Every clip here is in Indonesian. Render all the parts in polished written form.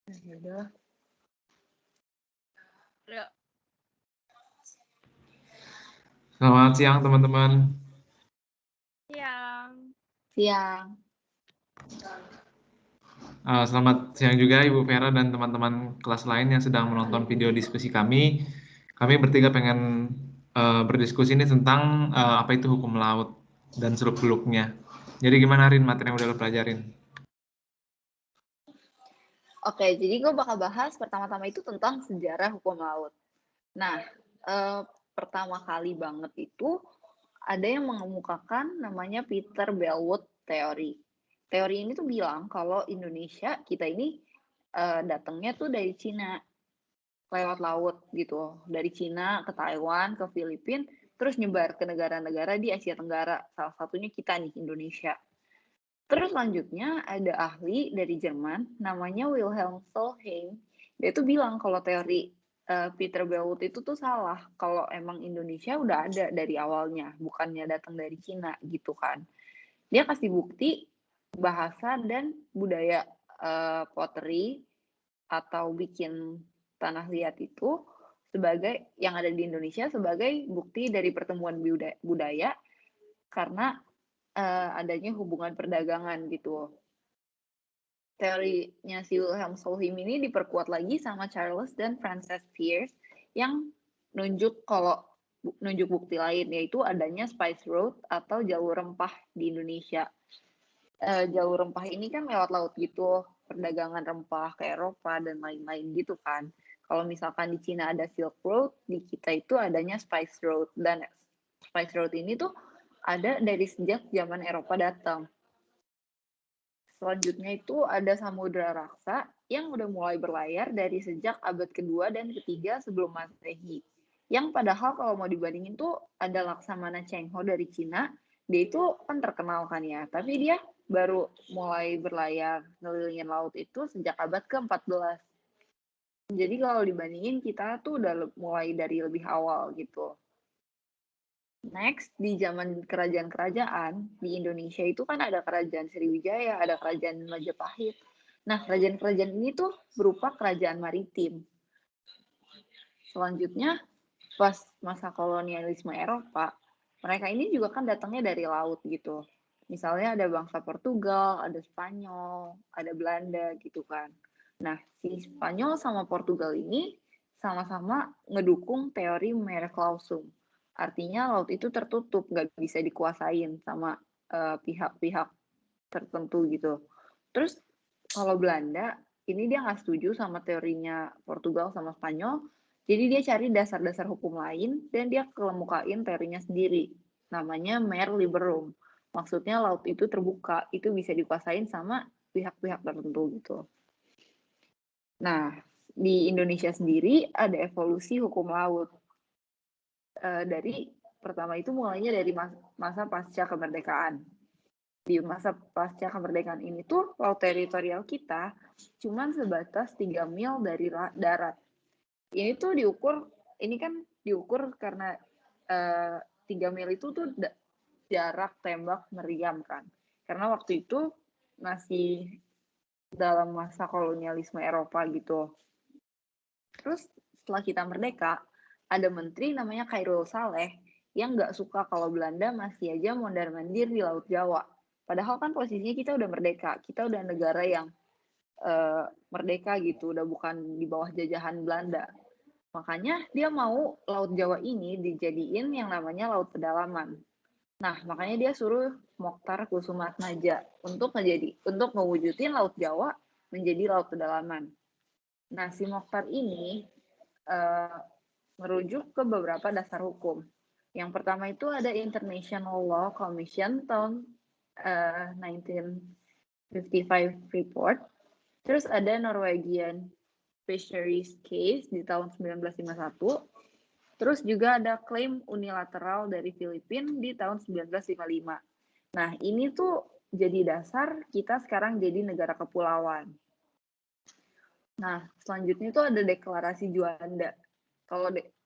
Udah. Ya. Selamat siang teman-teman. Siang. Selamat siang juga Ibu Vera dan teman-teman kelas lain yang sedang menonton video diskusi kami. Kami bertiga pengen berdiskusi ini tentang apa itu hukum laut dan seluk-beluknya. Jadi gimana Rin materi yang udah lo pelajarin? Oke, jadi gue bakal bahas pertama-tama itu tentang sejarah hukum laut. Nah, pertama kali banget itu ada yang mengemukakan namanya Peter Bellwood Theory. Teori ini tuh bilang kalau Indonesia, kita ini datangnya tuh dari Cina, lewat laut gitu. Dari Cina ke Taiwan, ke Filipina, terus nyebar ke negara-negara di Asia Tenggara. Salah satunya kita nih, Indonesia. Terus selanjutnya ada ahli dari Jerman namanya Wilhelm Solheim. Dia tuh bilang kalau teori Peter Bellwood itu tuh salah. Kalau emang Indonesia udah ada dari awalnya, bukannya datang dari Cina gitu kan. Dia kasih bukti bahasa dan budaya pottery atau bikin tanah liat itu sebagai yang ada di Indonesia sebagai bukti dari pertemuan budaya karena adanya hubungan perdagangan gitu. Teorinya si Wilhelm Solheim ini diperkuat lagi sama Charles dan Frances Pierce yang nunjuk bukti lain, yaitu adanya Spice Road atau jalur rempah di Indonesia. Jalur rempah ini kan lewat laut gitu, perdagangan rempah ke Eropa dan lain-lain gitu kan. Kalau misalkan di Cina ada Silk Road, di kita itu adanya Spice Road. Dan Spice Road ini tuh ada dari sejak zaman Eropa datang. Selanjutnya itu ada Samudra Raksa yang udah mulai berlayar dari sejak abad kedua dan ketiga sebelum Masehi. Yang padahal kalau mau dibandingin tuh ada Laksamana Cheng Ho dari Cina, dia itu kan terkenal kan ya, tapi dia baru mulai berlayar ngelilingin laut itu sejak abad ke-14. Jadi kalau dibandingin kita tuh udah mulai dari lebih awal gitu. Next, di zaman kerajaan-kerajaan di Indonesia itu kan ada kerajaan Sriwijaya, ada kerajaan Majapahit. Nah, kerajaan-kerajaan ini tuh berupa kerajaan maritim. Selanjutnya, pas masa kolonialisme Eropa, mereka ini juga kan datangnya dari laut gitu. Misalnya ada bangsa Portugal, ada Spanyol, ada Belanda gitu kan. Nah, si Spanyol sama Portugal ini sama-sama ngedukung teori Mare Clausum. Artinya laut itu tertutup, nggak bisa dikuasain sama pihak-pihak tertentu gitu. Terus kalau Belanda, ini dia nggak setuju sama teorinya Portugal sama Spanyol, jadi dia cari dasar-dasar hukum lain dan dia kemukain teorinya sendiri. Namanya Mare Liberum. Maksudnya laut itu terbuka, itu bisa dikuasain sama pihak-pihak tertentu gitu. Nah, di Indonesia sendiri ada evolusi hukum laut. Dari pertama itu mulainya dari masa pasca kemerdekaan. Di masa pasca kemerdekaan ini tuh laut teritorial kita cuma sebatas 3 mil dari darat. Ini tuh diukur karena 3 mil itu tuh jarak tembak meriam kan. Karena waktu itu masih dalam masa kolonialisme Eropa gitu. Terus setelah kita merdeka, ada menteri namanya Khairul Saleh yang nggak suka kalau Belanda masih aja mondar-mandir di Laut Jawa. Padahal kan posisinya kita udah merdeka, kita udah negara yang merdeka gitu, udah bukan di bawah jajahan Belanda. Makanya dia mau Laut Jawa ini dijadiin yang namanya Laut Pedalaman. Nah, makanya dia suruh Mokhtar Kusumaatmadja untuk mewujudin Laut Jawa menjadi Laut Pedalaman. Nah, si Mokhtar ini merujuk ke beberapa dasar hukum. Yang pertama itu ada International Law Commission tahun 1955 report. Terus ada Norwegian Fisheries Case di tahun 1951. Terus juga ada klaim unilateral dari Filipina di tahun 1955. Nah, ini tuh jadi dasar kita sekarang jadi negara kepulauan. Nah, selanjutnya itu ada deklarasi Juanda.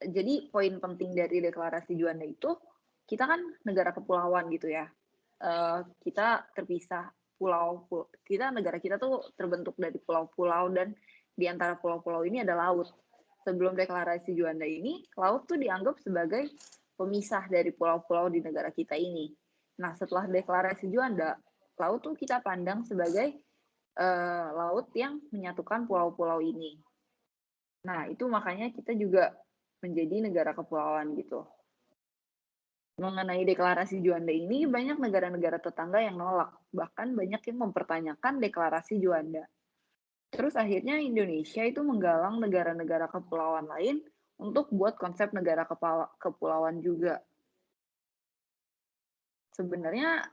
Jadi poin penting dari deklarasi Juanda itu, kita kan negara kepulauan gitu ya. Kita terpisah negara kita tuh terbentuk dari pulau-pulau dan di antara pulau-pulau ini ada laut. Sebelum deklarasi Juanda ini, laut tuh dianggap sebagai pemisah dari pulau-pulau di negara kita ini. Nah, setelah deklarasi Juanda, laut tuh kita pandang sebagai laut yang menyatukan pulau-pulau ini. Nah, itu makanya kita juga menjadi negara kepulauan gitu. Mengenai deklarasi Juanda ini, banyak negara-negara tetangga yang nolak. Bahkan banyak yang mempertanyakan deklarasi Juanda. Terus akhirnya Indonesia itu menggalang negara-negara kepulauan lain untuk buat konsep negara kepulauan juga. Sebenarnya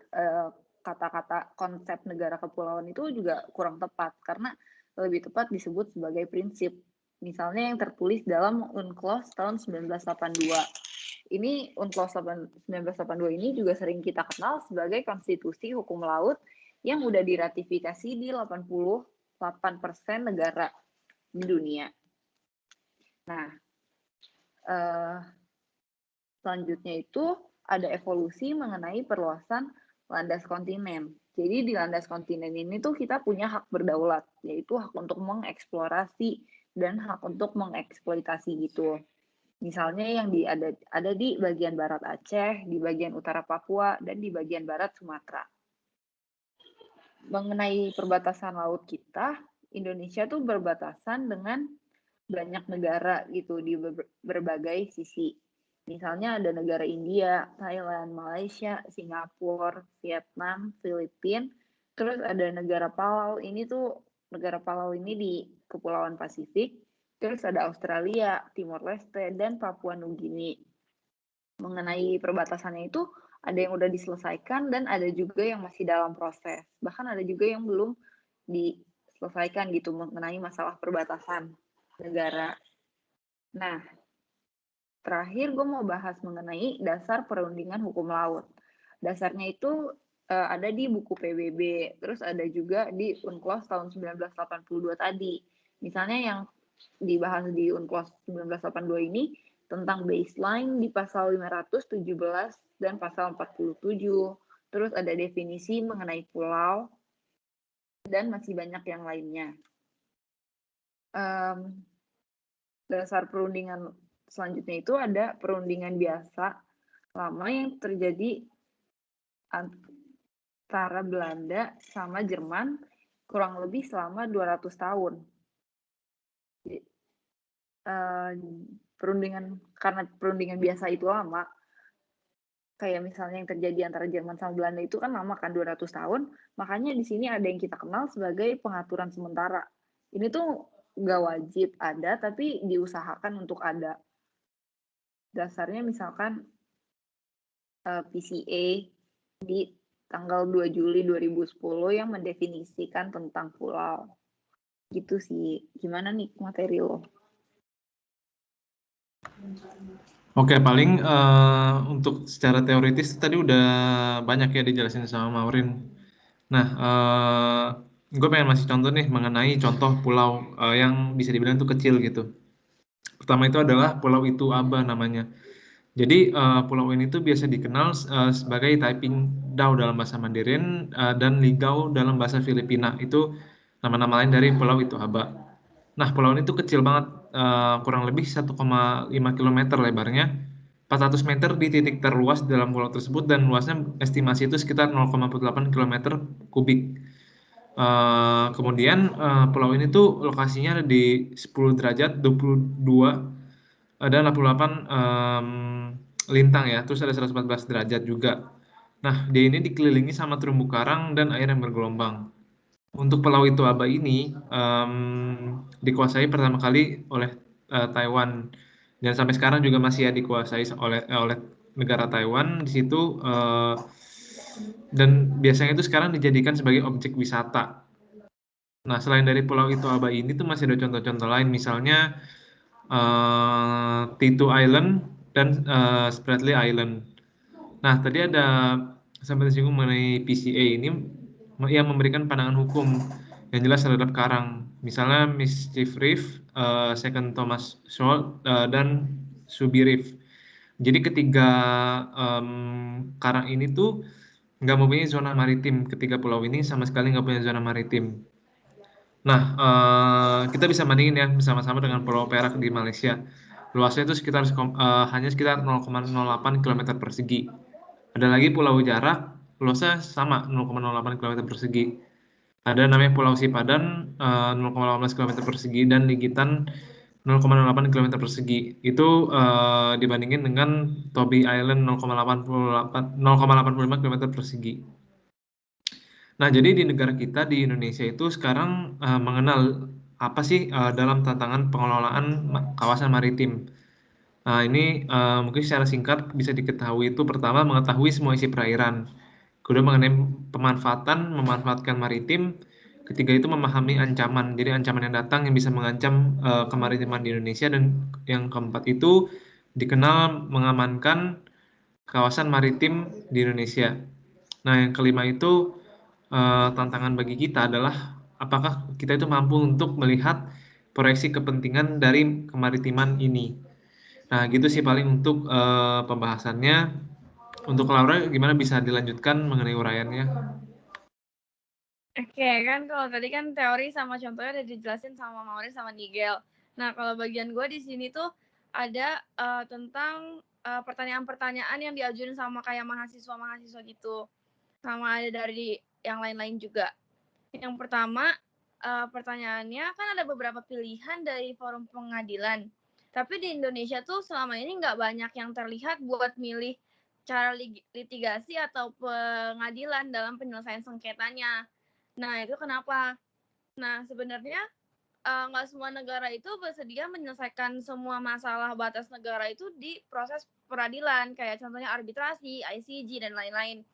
kata-kata konsep negara kepulauan itu juga kurang tepat karena lebih tepat disebut sebagai prinsip. Misalnya yang tertulis dalam UNCLOS tahun 1982. Ini UNCLOS 1982 ini juga sering kita kenal sebagai konstitusi hukum laut yang udah diratifikasi di 88% negara di dunia. Nah, selanjutnya itu ada evolusi mengenai perluasan landas kontinen. Jadi di landas kontinen ini tuh kita punya hak berdaulat, yaitu hak untuk mengeksplorasi dan hak untuk mengeksploitasi gitu. Misalnya yang ada di bagian barat Aceh, di bagian utara Papua, dan di bagian barat Sumatera. Mengenai perbatasan laut kita, Indonesia tuh berbatasan dengan banyak negara gitu di berbagai sisi. Misalnya ada negara India, Thailand, Malaysia, Singapura, Vietnam, Filipina, terus ada negara Palau. Negara Palau ini di Kepulauan Pasifik. Terus ada Australia, Timor Leste, dan Papua Nugini. Mengenai perbatasannya itu ada yang udah diselesaikan dan ada juga yang masih dalam proses. Bahkan ada juga yang belum diselesaikan gitu mengenai masalah perbatasan negara. Nah, terakhir gue mau bahas mengenai dasar perundingan hukum laut. Dasarnya itu ada di buku PBB, terus ada juga di UNCLOS tahun 1982 tadi. Misalnya yang dibahas di UNCLOS 1982 ini tentang baseline di pasal 517 dan pasal 47. Terus ada definisi mengenai pulau dan masih banyak yang lainnya. Dasar perundingan selanjutnya itu ada perundingan biasa lama yang terjadi antara Belanda sama Jerman kurang lebih selama 200 tahun. Karena perundingan biasa itu lama, kayak misalnya yang terjadi antara Jerman sama Belanda itu kan lama kan 200 tahun, makanya di sini ada yang kita kenal sebagai pengaturan sementara. Ini tuh nggak wajib ada, tapi diusahakan untuk ada. Dasarnya misalkan PCA di tanggal 2 Juli 2010 yang mendefinisikan tentang pulau. Gitu sih. Gimana nih materi lo? Oke, paling untuk secara teoritis tadi udah banyak ya dijelasin sama Maureen. Nah, gue pengen masih contoh nih mengenai contoh pulau yang bisa dibilang itu kecil gitu. Pertama itu adalah Pulau Itu Aba namanya. Jadi pulau ini tuh biasa dikenal sebagai Taiping Dao dalam bahasa Mandarin dan Ligao dalam bahasa Filipina. Itu nama-nama lain dari Pulau Itu Aba. Nah, pulau ini tuh kecil banget, kurang lebih 1,5 km lebarnya, 400 meter di titik terluas dalam pulau tersebut dan luasnya estimasi itu sekitar 0,48 km kubik. Kemudian pulau ini tuh lokasinya ada di 10 derajat, 22 dan 88 lintang ya, terus ada 114 derajat juga. Nah, dia ini dikelilingi sama terumbu karang dan air yang bergelombang. Untuk Pulau Itu Aba ini dikuasai pertama kali oleh Taiwan dan sampai sekarang juga masih ya dikuasai oleh negara Taiwan di situ dan biasanya itu sekarang dijadikan sebagai objek wisata. Nah, selain dari Pulau Itu Aba ini tuh masih ada contoh-contoh lain, misalnya Titu Island dan Spratly Island. Nah, tadi ada sampai disinggung mengenai PCA ini yang memberikan pandangan hukum yang jelas terhadap karang. Misalnya Mischief Reef, Second Thomas Shoal, dan Subi Reef. Jadi ketiga karang ini tuh nggak mempunyai zona maritim. Ketiga pulau ini sama sekali nggak punya zona maritim. Nah, kita bisa bandingin ya bersama-sama dengan Pulau Perak di Malaysia. Luasnya itu hanya sekitar 0,08 km persegi. Ada lagi Pulau Jarak, luasnya sama 0,08 km persegi. Ada namanya Pulau Sipadan 0,18 km persegi dan Ligitan 0,08 km persegi. Itu dibandingin dengan Toby Island 0,85 km persegi. Nah, jadi di negara kita di Indonesia itu sekarang mengenal apa sih dalam tantangan pengelolaan kawasan maritim. Nah, ini mungkin secara singkat bisa diketahui itu pertama mengetahui semua isi perairan. Kedua mengenai memanfaatkan maritim. Ketiga itu memahami ancaman. Jadi ancaman yang datang yang bisa mengancam kemaritiman di Indonesia dan yang keempat itu dikenal mengamankan kawasan maritim di Indonesia. Nah, yang kelima itu tantangan bagi kita adalah apakah kita itu mampu untuk melihat proyeksi kepentingan dari kemaritiman ini. Nah, gitu sih paling untuk pembahasannya. Untuk Laura, gimana bisa dilanjutkan mengenai uraiannya? Oke, kan kalau tadi kan teori sama contohnya udah dijelasin sama Mauri sama Nigel. Nah, kalau bagian gue di sini tuh ada tentang pertanyaan-pertanyaan yang diajuin sama kayak mahasiswa-mahasiswa gitu. Sama ada dari yang lain-lain juga. Yang pertama, pertanyaannya kan ada beberapa pilihan dari forum pengadilan. Tapi di Indonesia tuh selama ini nggak banyak yang terlihat buat milih cara litigasi atau pengadilan dalam penyelesaian sengketanya. Nah, itu kenapa? Nah, sebenarnya nggak semua negara itu bersedia menyelesaikan semua masalah batas negara itu di proses peradilan, kayak contohnya arbitrasi, ICJ, dan lain-lain.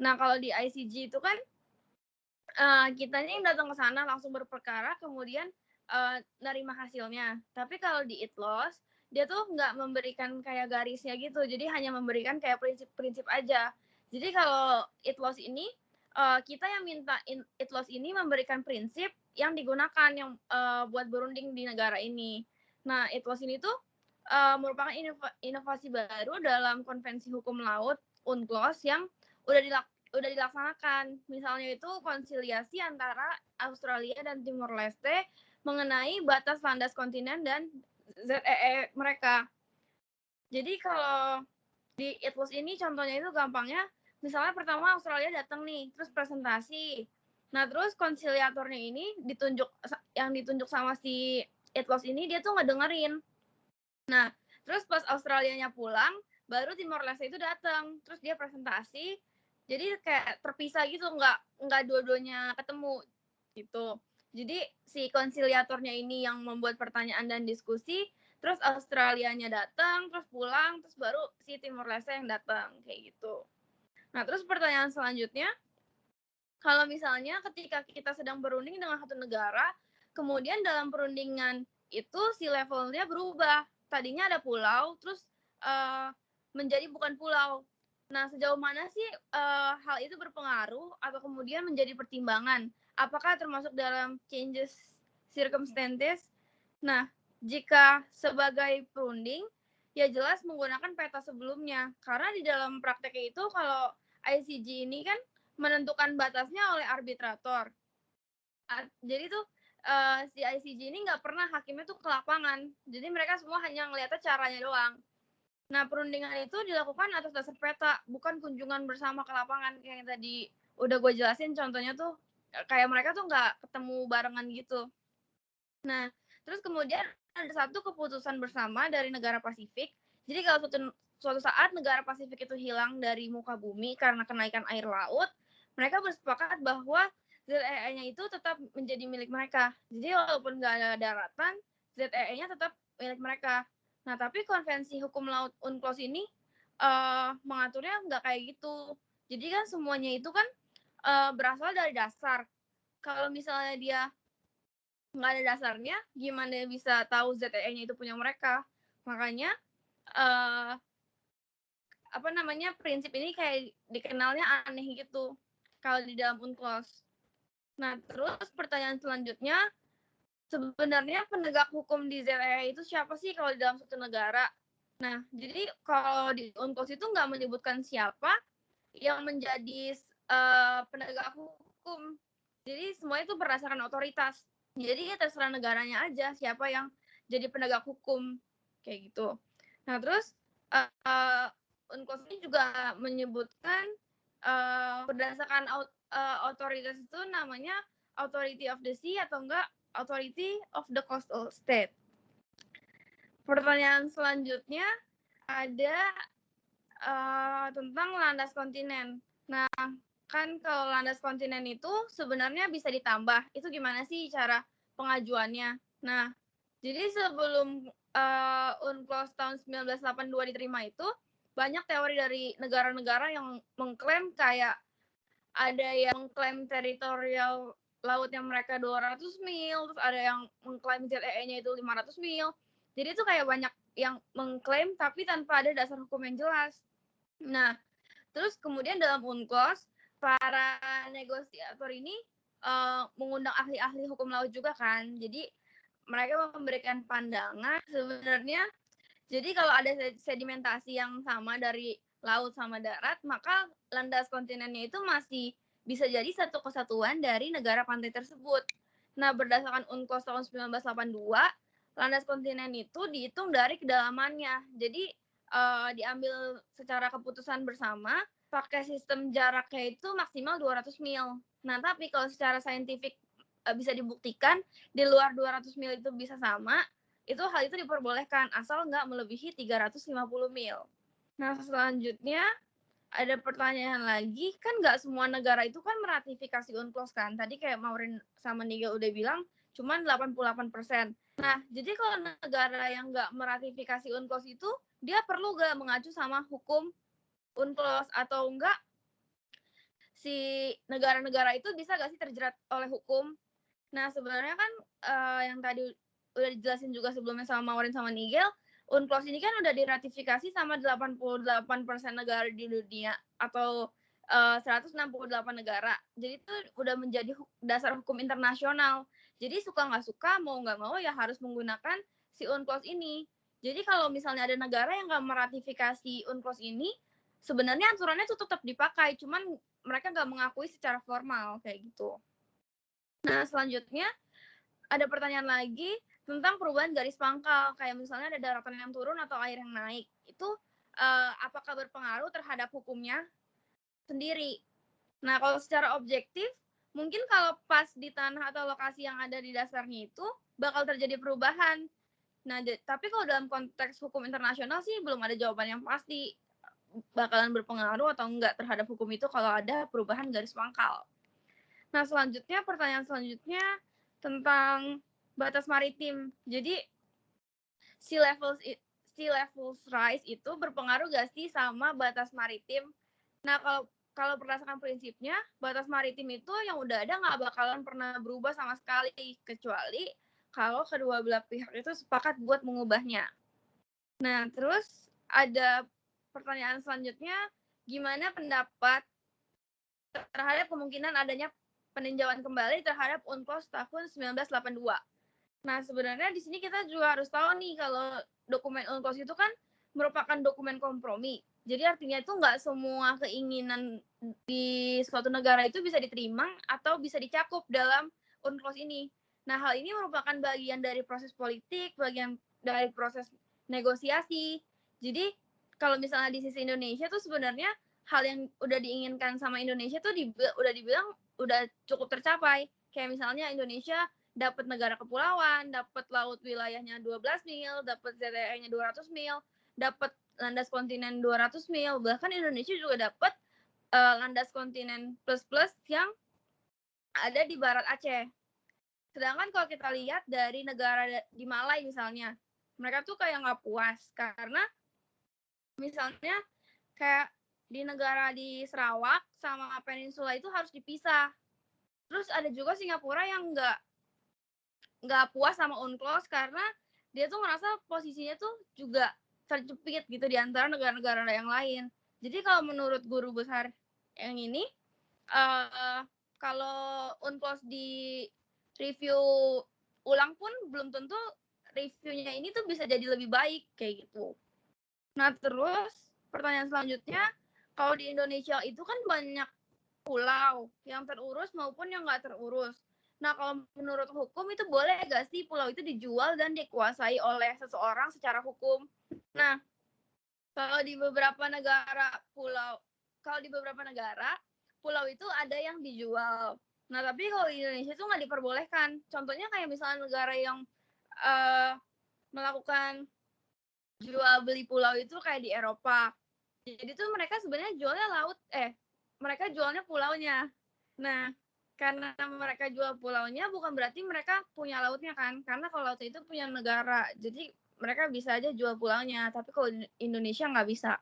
Nah, kalau di ICJ itu kan kitanya yang datang ke sana langsung berperkara, kemudian nerima hasilnya. Tapi kalau di ITLOS, dia tuh nggak memberikan kayak garisnya gitu, jadi hanya memberikan kayak prinsip-prinsip aja. Jadi kalau ITLOS ini, kita yang minta ITLOS ini memberikan prinsip yang digunakan yang buat berunding di negara ini. Nah, ITLOS ini tuh merupakan inovasi baru dalam konvensi hukum laut UNCLOS yang udah dilaksanakan. Misalnya itu konsiliasi antara Australia dan Timor Leste mengenai batas landas kontinen dan ZEE mereka. Jadi kalau di ITLOS ini contohnya itu gampangnya, misalnya pertama Australia datang nih, terus presentasi. Nah, terus konsiliatornya ini yang ditunjuk sama si ITLOS ini dia tuh ngedengerin. Nah, terus pas Australianya pulang, baru Timor Leste itu datang, terus dia presentasi. Jadi kayak terpisah gitu, nggak dua-duanya ketemu gitu. Jadi si konsiliatornya ini yang membuat pertanyaan dan diskusi, terus Australianya datang, terus pulang, terus baru si Timor Leste yang datang kayak gitu. Nah, terus pertanyaan selanjutnya, kalau misalnya ketika kita sedang berunding dengan satu negara, kemudian dalam perundingan itu si levelnya berubah. Tadinya ada pulau, terus menjadi bukan pulau. Nah, sejauh mana sih hal itu berpengaruh atau kemudian menjadi pertimbangan? Apakah termasuk dalam changes circumstances? Nah, jika sebagai perunding, ya jelas menggunakan peta sebelumnya. Karena di dalam prakteknya itu kalau ICJ ini kan menentukan batasnya oleh arbitrator. Jadi tuh si ICJ ini nggak pernah hakimnya tuh ke lapangan. Jadi mereka semua hanya ngeliatnya caranya doang. Nah, perundingan itu dilakukan atas dasar peta, bukan kunjungan bersama ke lapangan kayak yang tadi udah gue jelasin. Contohnya tuh kayak mereka tuh nggak ketemu barengan gitu. Nah, terus kemudian ada satu keputusan bersama dari negara Pasifik. Jadi kalau suatu saat negara Pasifik itu hilang dari muka bumi karena kenaikan air laut, mereka bersepakat bahwa ZEE-nya itu tetap menjadi milik mereka. Jadi walaupun nggak ada daratan, ZEE-nya tetap milik mereka. Nah, tapi konvensi hukum laut UNCLOS ini mengaturnya nggak kayak gitu. Jadi kan semuanya itu kan berasal dari dasar. Kalau misalnya dia nggak ada dasarnya, gimana bisa tahu ZEE-nya itu punya mereka? Makanya prinsip ini kayak dikenalnya aneh gitu kalau di dalam UNCLOS. Nah, terus pertanyaan selanjutnya, sebenarnya penegak hukum di ZEE itu siapa sih kalau di dalam suatu negara? Nah, jadi kalau di UNCLOS itu nggak menyebutkan siapa yang menjadi penegak hukum. Jadi semuanya itu berdasarkan otoritas. Jadi ya terserah negaranya aja siapa yang jadi penegak hukum kayak gitu. Nah terus UNCLOS ini juga menyebutkan berdasarkan otoritas itu namanya Authority of the Sea atau enggak Authority of the Coastal State. Pertanyaan selanjutnya ada tentang landas kontinen. Nah, kan kalau landas kontinen itu sebenarnya bisa ditambah. Itu gimana sih cara pengajuannya? Nah, jadi sebelum UNCLOS tahun 1982 diterima itu, banyak teori dari negara-negara yang mengklaim kayak ada yang mengklaim teritorial lautnya mereka 200 mil, terus ada yang mengklaim ZEE-nya itu 500 mil. Jadi itu kayak banyak yang mengklaim tapi tanpa ada dasar hukum yang jelas. Nah, terus kemudian dalam UNCLOS, para negosiator ini mengundang ahli-ahli hukum laut juga kan. Jadi mereka memberikan pandangan sebenarnya. Jadi kalau ada sedimentasi yang sama dari laut sama darat, maka landas kontinennya itu masih bisa jadi satu kesatuan dari negara pantai tersebut. Nah, berdasarkan UNCLOS tahun 1982, landas kontinen itu dihitung dari kedalamannya. Jadi diambil secara keputusan bersama, pakai sistem jaraknya itu maksimal 200 mil. Nah, tapi kalau secara saintifik bisa dibuktikan di luar 200 mil itu bisa sama, itu hal itu diperbolehkan asal nggak melebihi 350 mil. Nah, selanjutnya ada pertanyaan lagi, kan nggak semua negara itu kan meratifikasi UNCLOS kan. Tadi kayak Maureen sama Nigel udah bilang, cuman 88%. Nah, jadi kalau negara yang nggak meratifikasi UNCLOS itu, dia perlu nggak mengacu sama hukum UNCLOS atau enggak si negara-negara itu bisa nggak sih terjerat oleh hukum? Nah, sebenarnya kan yang tadi udah dijelasin juga sebelumnya sama Maureen sama Nigel, UNCLOS ini kan udah diratifikasi sama 88% negara di dunia atau 168 negara. Jadi itu udah menjadi dasar hukum internasional. Jadi suka nggak suka, mau nggak mau ya harus menggunakan si UNCLOS ini. Jadi kalau misalnya ada negara yang nggak meratifikasi UNCLOS ini, sebenarnya aturannya itu tetap dipakai, cuman mereka nggak mengakui secara formal kayak gitu. Nah, selanjutnya ada pertanyaan lagi tentang perubahan garis pangkal. Kayak misalnya ada daratan yang turun atau air yang naik. Itu apakah berpengaruh terhadap hukumnya sendiri? Nah, kalau secara objektif, mungkin kalau pas di tanah atau lokasi yang ada di dasarnya itu bakal terjadi perubahan. Nah, tapi kalau dalam konteks hukum internasional sih belum ada jawaban yang pasti bakalan berpengaruh atau enggak terhadap hukum itu kalau ada perubahan garis pangkal. Nah, selanjutnya pertanyaan selanjutnya tentang batas maritim. Jadi sea levels rise itu berpengaruh gak sih sama batas maritim? Nah, kalau berdasarkan prinsipnya, batas maritim itu yang udah ada nggak bakalan pernah berubah sama sekali, kecuali kalau kedua belah pihak itu sepakat buat mengubahnya. Nah, terus ada pertanyaan selanjutnya, gimana pendapat terhadap kemungkinan adanya peninjauan kembali terhadap UNCLOS tahun 1982. Nah, sebenarnya di sini kita juga harus tahu nih kalau dokumen UNCLOS itu kan merupakan dokumen kompromi. Jadi artinya itu nggak semua keinginan di suatu negara itu bisa diterima atau bisa dicakup dalam UNCLOS ini. Nah, hal ini merupakan bagian dari proses politik, bagian dari proses negosiasi. Jadi kalau misalnya di sisi Indonesia tuh sebenarnya hal yang udah diinginkan sama Indonesia tuh udah dibilang udah cukup tercapai. Kayak misalnya Indonesia dapat negara kepulauan, dapat laut wilayahnya 12 mil, dapat ZEE-nya 200 mil, dapat landas kontinen 200 mil, bahkan Indonesia juga dapat landas kontinen plus-plus yang ada di barat Aceh. Sedangkan kalau kita lihat dari negara di Malai misalnya, mereka tuh kayak nggak puas karena misalnya kayak di negara di Sarawak sama peninsula itu harus dipisah. Terus ada juga Singapura yang nggak puas sama UNCLOS karena dia tuh ngerasa posisinya tuh juga terjepit gitu di antara negara-negara yang lain. Jadi kalau menurut guru besar yang ini, kalau UNCLOS di review ulang pun belum tentu reviewnya ini tuh bisa jadi lebih baik kayak gitu. Nah, terus pertanyaan selanjutnya, kalau di Indonesia itu kan banyak pulau yang terurus maupun yang nggak terurus. Nah, kalau menurut hukum itu boleh nggak sih pulau itu dijual dan dikuasai oleh seseorang secara hukum? Nah, kalau di beberapa negara pulau itu ada yang dijual. Nah, tapi kalau di Indonesia itu nggak diperbolehkan. Contohnya kayak misalnya negara yang melakukan jual beli pulau itu kayak di Eropa. Jadi tuh mereka sebenarnya jualnya mereka jualnya pulaunya. Nah, karena mereka jual pulaunya bukan berarti mereka punya lautnya kan, karena kalau laut itu punya negara, jadi mereka bisa aja jual pulaunya, tapi kalau Indonesia nggak bisa.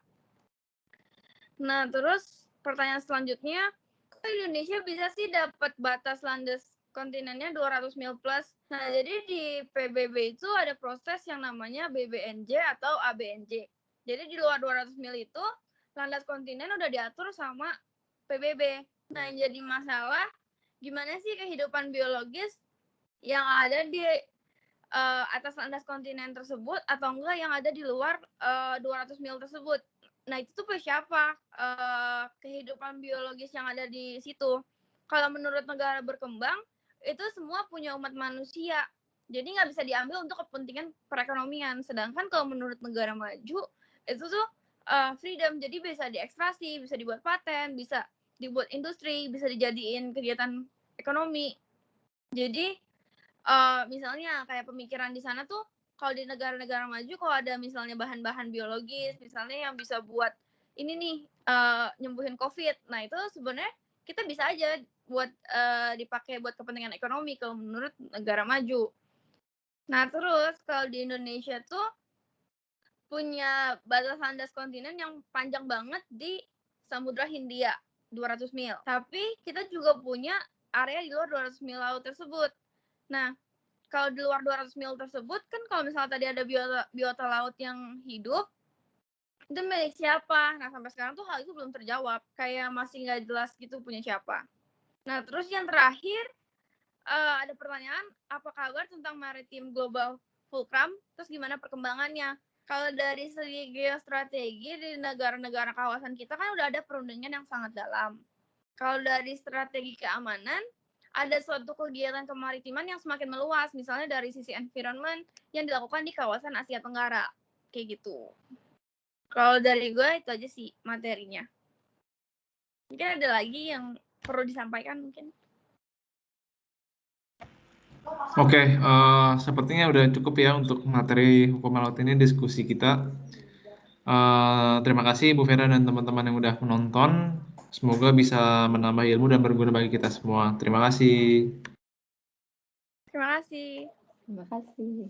Nah, terus pertanyaan selanjutnya, kok Indonesia bisa sih dapat batas landas kontinennya 200 mil plus? Nah, jadi di PBB itu ada proses yang namanya BBNJ atau ABNJ. Jadi di luar 200 mil itu, landas kontinen udah diatur sama PBB. Nah, yang jadi masalah, gimana sih kehidupan biologis yang ada di atas landas kontinen tersebut atau enggak yang ada di luar 200 mil tersebut. Nah, itu tuh siapa kehidupan biologis yang ada di situ. Kalau menurut negara berkembang, itu semua punya umat manusia. Jadi nggak bisa diambil untuk kepentingan perekonomian. Sedangkan kalau menurut negara maju, itu tuh freedom. Jadi bisa diekstrasi, bisa dibuat paten, bisa dibuat industri, bisa dijadiin kegiatan ekonomi. Jadi misalnya kayak pemikiran di sana tuh kalau di negara-negara maju kalau ada misalnya bahan-bahan biologis misalnya yang bisa buat ini nih nyembuhin COVID. Nah, itu sebenarnya kita bisa aja buat dipakai buat kepentingan ekonomi kalau menurut negara maju. Nah, terus kalau di Indonesia tuh punya batas landas kontinen yang panjang banget di Samudra Hindia 200 mil. Tapi kita juga punya area di luar 200 mil laut tersebut. Nah, kalau di luar 200 mil tersebut kan kalau misalnya tadi ada biota laut yang hidup, itu milik siapa? Nah, sampai sekarang tuh hal itu belum terjawab. Kayak masih nggak jelas gitu punya siapa. Nah, terus yang terakhir, ada pertanyaan, apa kabar tentang Maritim Global Fulcrum? Terus gimana perkembangannya? Kalau dari segi geostrategi di negara-negara kawasan kita kan udah ada perundingan yang sangat dalam. Kalau dari strategi keamanan, ada suatu kegiatan kemaritiman yang semakin meluas, misalnya dari sisi environment yang dilakukan di kawasan Asia Tenggara. Kayak gitu. Kalau dari gue itu aja sih materinya. Mungkin ada lagi yang perlu disampaikan mungkin. Oke, sepertinya udah cukup ya untuk materi hukum laut ini diskusi kita. Terima kasih Bu Vera dan teman-teman yang udah menonton. Semoga bisa menambah ilmu dan berguna bagi kita semua. Terima kasih. Terima kasih. Terima kasih.